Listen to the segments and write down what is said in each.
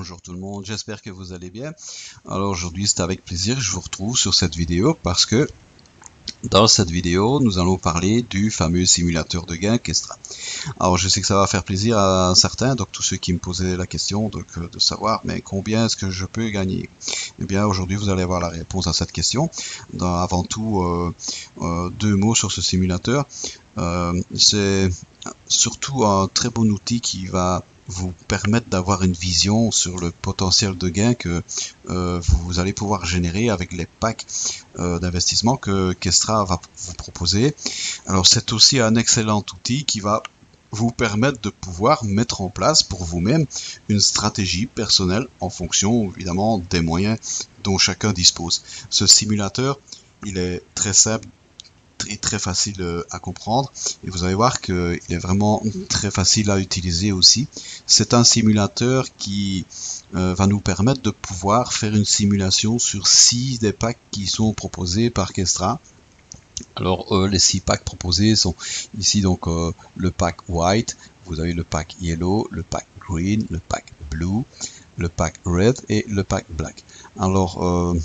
Bonjour tout le monde, j'espère que vous allez bien. Alors aujourd'hui c'est avec plaisir que je vous retrouve sur cette vidéo parce que dans cette vidéo nous allons parler du fameux simulateur de gain Kestra. Alors je sais que ça va faire plaisir à certains, donc tous ceux qui me posaient la question de savoir mais combien est-ce que je peux gagner. Eh bien aujourd'hui vous allez avoir la réponse à cette question. Avant tout deux mots sur ce simulateur. C'est surtout un très bon outil qui va vous permettre d'avoir une vision sur le potentiel de gain que vous allez pouvoir générer avec les packs d'investissement que Kestra va vous proposer. Alors c'est aussi un excellent outil qui va vous permettre de pouvoir mettre en place pour vous-même une stratégie personnelle en fonction évidemment des moyens dont chacun dispose. Ce simulateur, il est très simple, très facile à comprendre et vous allez voir qu'il est vraiment très facile à utiliser aussi. C'est un simulateur qui va nous permettre de pouvoir faire une simulation sur 6 des packs qui sont proposés par Kestra. Alors les 6 packs proposés sont ici donc le pack white, vous avez le pack yellow, le pack green, le pack blue, le pack red et le pack black. Alors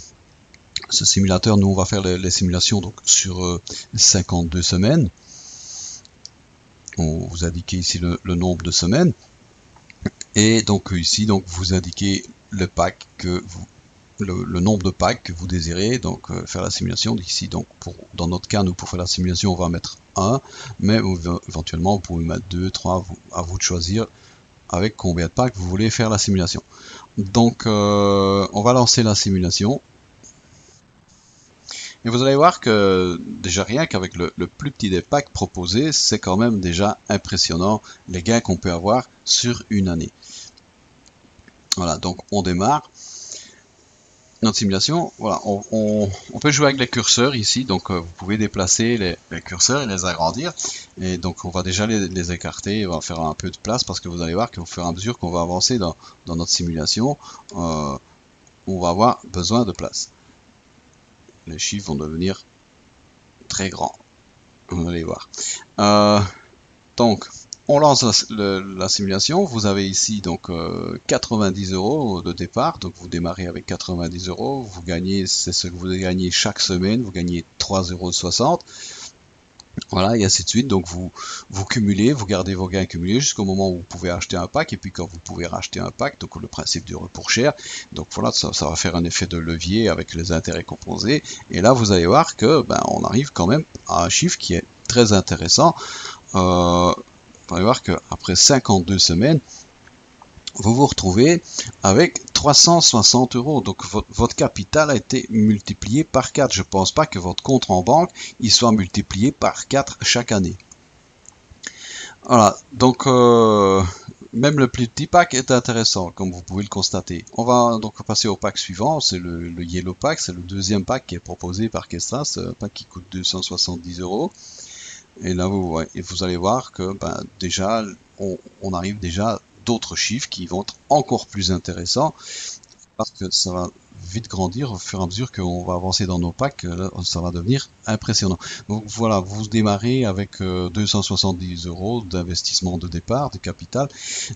ce simulateur, nous on va faire les simulations donc sur 52 semaines. On vous indiquez ici le nombre de semaines et donc ici donc vous indiquez le pack que vous le nombre de packs que vous désirez donc faire la simulation. Ici donc dans notre cas nous pour faire la simulation on va mettre 1, mais éventuellement vous pouvez mettre 2, 3, à vous de choisir avec combien de packs vous voulez faire la simulation. Donc on va lancer la simulation. Et vous allez voir que déjà rien qu'avec le plus petit des packs proposés, c'est quand même déjà impressionnant les gains qu'on peut avoir sur une année. Voilà, donc on démarre notre simulation. Voilà, on peut jouer avec les curseurs ici, donc vous pouvez déplacer les curseurs et les agrandir. Et donc on va déjà les écarter, on va faire un peu de place parce que vous allez voir qu'au fur et à mesure qu'on va avancer dans notre simulation, on va avoir besoin de place. Les chiffres vont devenir très grands. Vous allez voir. Donc, on lance la simulation. Vous avez ici donc 90 € de départ. Donc, vous démarrez avec 90 €. Vous gagnez, c'est ce que vous gagnez chaque semaine. Vous gagnez 3,60 €. Voilà, et ainsi de suite. Donc vous cumulez, vous gardez vos gains cumulés jusqu'au moment où vous pouvez acheter un pack, et puis quand vous pouvez racheter un pack, donc le principe du report cher. Donc voilà, ça va faire un effet de levier avec les intérêts composés. Et là, vous allez voir que on arrive quand même à un chiffre qui est très intéressant. Vous allez voir qu'après 52 semaines, vous vous retrouvez avec 360 €. Donc votre capital a été multiplié par 4. Je ne pense pas que votre compte en banque il soit multiplié par 4 chaque année. Voilà, donc même le plus petit pack est intéressant, comme vous pouvez le constater. On va donc passer au pack suivant, c'est le Yellow Pack, c'est le deuxième pack qui est proposé par Kestra, c'est un pack qui coûte 270 €. Et là vous allez voir que déjà on arrive déjà d'autres chiffres qui vont être encore plus intéressants parce que ça va vite grandir au fur et à mesure qu'on va avancer dans nos packs. Là, ça va devenir impressionnant. Donc voilà, vous démarrez avec 270 € d'investissement de départ, de capital.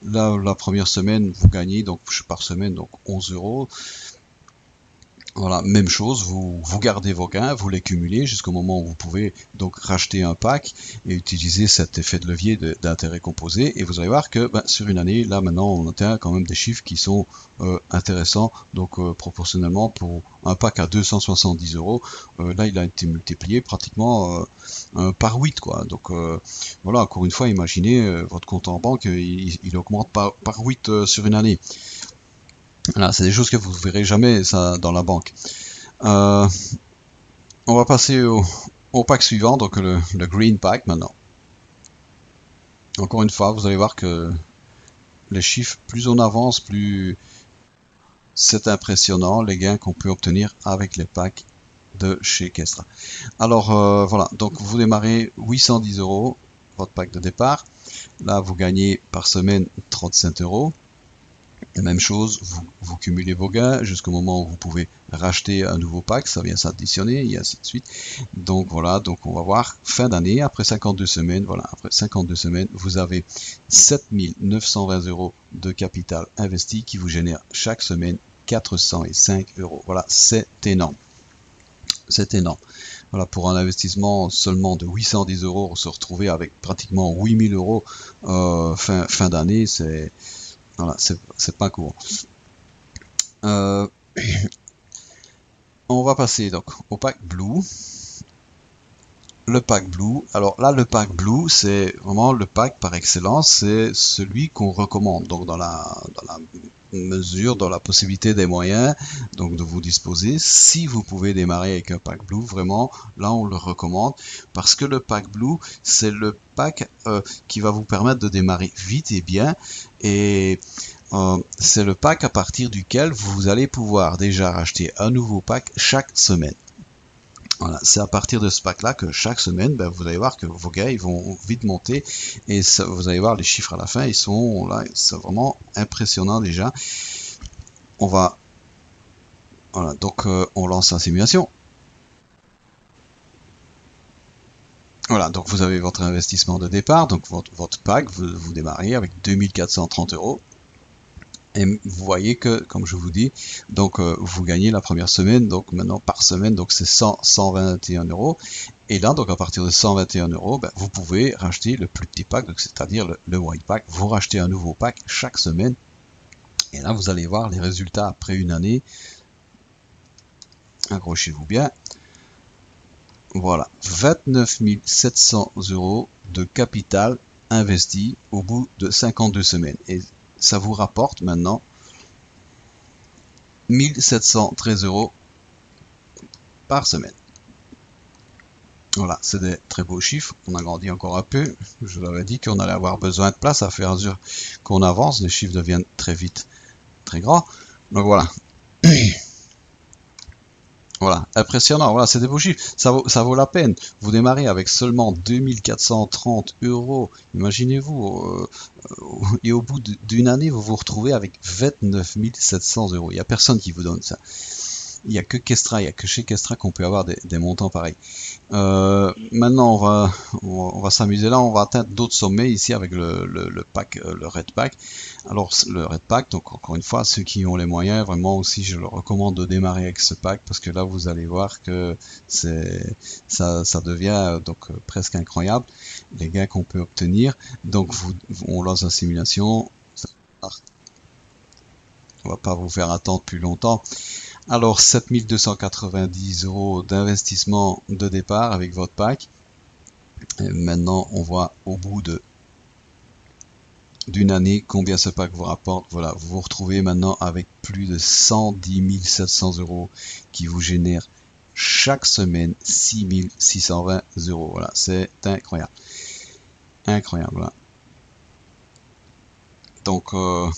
Là, la première semaine, vous gagnez donc par semaine donc 11 €. Voilà, même chose, vous gardez vos gains, vous les cumulez jusqu'au moment où vous pouvez donc racheter un pack et utiliser cet effet de levier d'intérêt composé. Et vous allez voir que sur une année, là maintenant, on atteint quand même des chiffres qui sont intéressants. Donc proportionnellement pour un pack à 270 €, là il a été multiplié pratiquement par 8 quoi. Donc voilà, encore une fois, imaginez votre compte en banque, il augmente par 8 sur une année. Là, c'est des choses que vous ne verrez jamais ça dans la banque. On va passer au pack suivant, donc le Green Pack maintenant. Encore une fois, vous allez voir que les chiffres, plus on avance, plus c'est impressionnant les gains qu'on peut obtenir avec les packs de chez Kestra. Alors voilà, donc vous démarrez 810 €, votre pack de départ. Là, vous gagnez par semaine 37 €. Même chose, vous cumulez vos gains jusqu'au moment où vous pouvez racheter un nouveau pack, ça vient s'additionner et ainsi de suite. Donc voilà, donc on va voir fin d'année, après 52 semaines, voilà, après 52 semaines, vous avez 7 920 € de capital investi qui vous génère chaque semaine 405 €. Voilà, c'est énorme. C'est énorme. Voilà, pour un investissement seulement de 810 €, se retrouver avec pratiquement 8000 € fin d'année, c'est voilà, c'est pas court. On va passer donc au pack Blue. Le pack Blue, alors là le pack Blue c'est vraiment le pack par excellence, c'est celui qu'on recommande, donc dans la mesure, dans la possibilité des moyens, donc de vous disposer, si vous pouvez démarrer avec un pack Blue, vraiment là on le recommande, parce que le pack Blue c'est le pack qui va vous permettre de démarrer vite et bien, et c'est le pack à partir duquel vous allez pouvoir déjà racheter un nouveau pack chaque semaine. Voilà, c'est à partir de ce pack-là que chaque semaine, ben, vous allez voir que vos gains ils vont vite monter et ça, vous allez voir les chiffres à la fin, ils sont là, c'est vraiment impressionnant déjà. On va, voilà, donc on lance la simulation. Voilà, donc vous avez votre investissement de départ, donc votre pack, vous démarrez avec 2430 €. Et vous voyez que, comme je vous dis, donc vous gagnez la première semaine, donc maintenant par semaine, donc c'est 121 €. Et là, donc à partir de 121 €, ben, vous pouvez racheter le plus petit pack, c'est-à-dire le white pack. Vous rachetez un nouveau pack chaque semaine. Et là, vous allez voir les résultats après une année. Accrochez-vous bien. Voilà, 29 700 € de capital investi au bout de 52 semaines. Et ça vous rapporte maintenant 1713 € par semaine. Voilà, c'est des très beaux chiffres. On agrandit encore un peu. Je vous avais dit qu'on allait avoir besoin de place à fur et à mesure qu'on avance. Les chiffres deviennent très vite très grands. Donc voilà. Voilà, impressionnant, voilà, c'est des beaux chiffres, ça vaut la peine. Vous démarrez avec seulement 2430 €, imaginez-vous, et au bout d'une année, vous vous retrouvez avec 29 700 €. Il n'y a personne qui vous donne ça. Il n'y a que Kestra, il n'y a que chez Kestra qu'on peut avoir des montants pareils. Maintenant, on va s'amuser là, on va atteindre d'autres sommets ici avec le pack, le Red Pack. Alors, le Red Pack, donc encore une fois, ceux qui ont les moyens, vraiment aussi, je leur recommande de démarrer avec ce pack parce que là, vous allez voir que ça devient donc presque incroyable les gains qu'on peut obtenir. Donc, on lance la simulation. On va pas vous faire attendre plus longtemps. Alors 7290 € d'investissement de départ avec votre pack. Et maintenant on voit au bout d'une année combien ce pack vous rapporte. Voilà, vous vous retrouvez maintenant avec plus de 110 700 € qui vous génèrent chaque semaine 6620 €. Voilà, c'est incroyable. Incroyable. Voilà. Donc on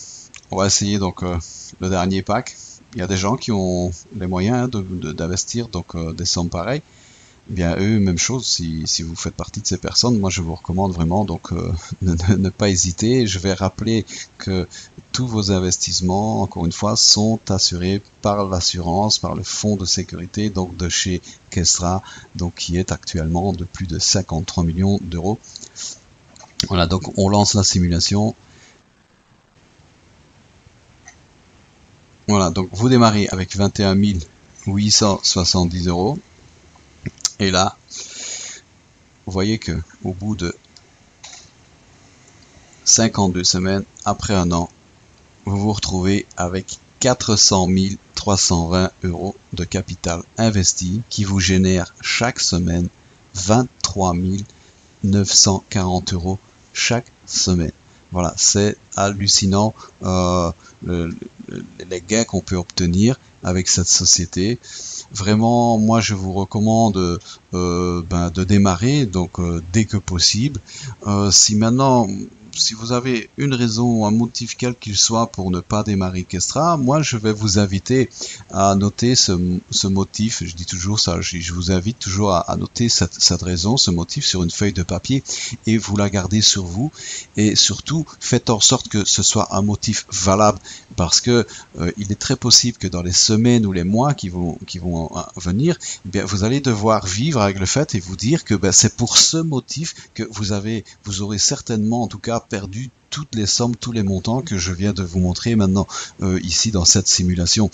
va essayer donc le dernier pack. Il y a des gens qui ont les moyens d'investir donc des sommes pareilles. Eh bien eux, même chose, si vous faites partie de ces personnes, moi je vous recommande vraiment donc ne pas hésiter. Je vais rappeler que tous vos investissements, encore une fois, sont assurés par l'assurance, par le fonds de sécurité donc de chez Kestra, donc qui est actuellement de plus de 53 millions d'euros. Voilà, donc on lance la simulation. Voilà, donc vous démarrez avec 21 870 €. Et là, vous voyez que au bout de 52 semaines, après un an, vous vous retrouvez avec 400 320 € de capital investi qui vous génère chaque semaine 23 940 € chaque semaine. Voilà, c'est hallucinant les gains qu'on peut obtenir avec cette société. Vraiment, moi je vous recommande de démarrer donc dès que possible. Si maintenant si vous avez une raison, un motif quel qu'il soit pour ne pas démarrer Kestra, moi je vais vous inviter à noter ce motif. Je dis toujours ça, je vous invite toujours à noter cette raison, ce motif sur une feuille de papier et vous la gardez sur vous. Et surtout, faites en sorte que ce soit un motif valable, parce que il est très possible que dans les semaines ou les mois qui vont venir, eh bien, vous allez devoir vivre avec le fait et vous dire que c'est pour ce motif que vous aurez certainement en tout cas perdu toutes les sommes, tous les montants que je viens de vous montrer maintenant ici dans cette simulation.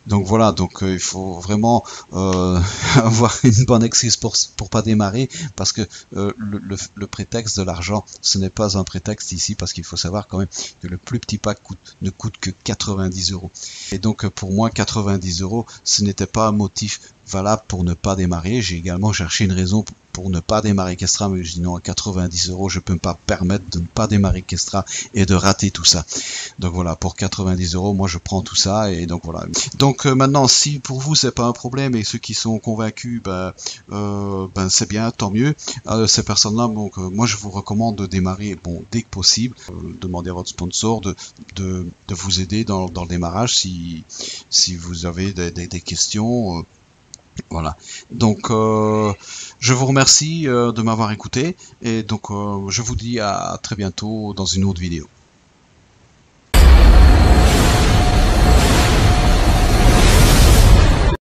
Donc voilà, donc il faut vraiment avoir une bonne excuse pour pas démarrer, parce que le prétexte de l'argent, ce n'est pas un prétexte ici, parce qu'il faut savoir quand même que le plus petit pack ne coûte que 90 €. Et donc pour moi 90 €, ce n'était pas un motif valable pour ne pas démarrer. J'ai également cherché une raison pour ne pas démarrer Kestra, mais je dis non, à 90 €, je peux me pas permettre de ne pas démarrer Kestra et de rater tout ça. Donc voilà, pour 90 €, moi je prends tout ça, et donc voilà. Donc maintenant, si pour vous c'est pas un problème et ceux qui sont convaincus, c'est bien, tant mieux. Ces personnes-là, donc moi je vous recommande de démarrer dès que possible. Demandez à votre sponsor de vous aider dans le démarrage si vous avez des questions. Voilà, donc je vous remercie de m'avoir écouté, et donc je vous dis à très bientôt dans une autre vidéo.